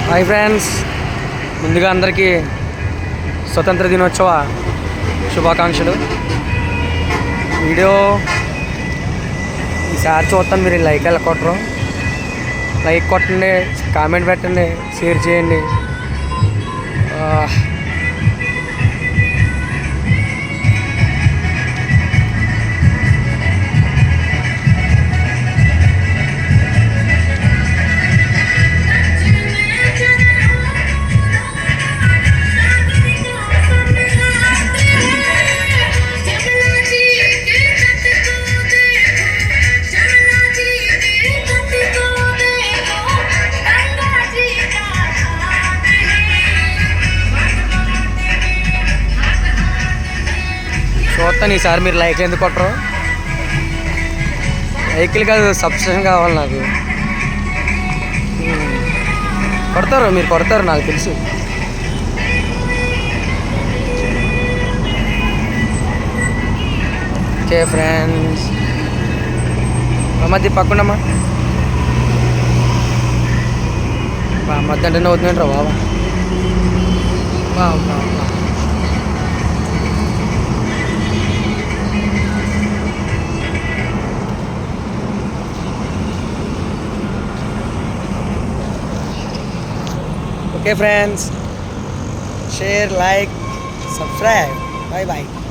Hi friends, ముందుగా అందరికీ స్వతంత్ర దినోత్సవ శుభాకాంక్షలు. వీడియో ఈసారి చూస్తాను, మీరు లైక్ ఎలా కొట్టరు? లైక్ కొట్టండి, కామెంట్ పెట్టండి, షేర్ చేయండి. చూస్తాను ఈసారి మీరు లైక్లు ఎందుకు కొట్టరు? లైక్లు కాదు, సబ్స్క్రిప్షన్ కావాలి నాకు. కొడతారు, మీరు కొడతారు నాకు తెలుసు. ఓకే ఫ్రెండ్స్, మధ్య పక్కనమ్మా మధ్య అంటే అవుతుందంటారా బాబా? Okay friends, share, like, subscribe. Bye bye.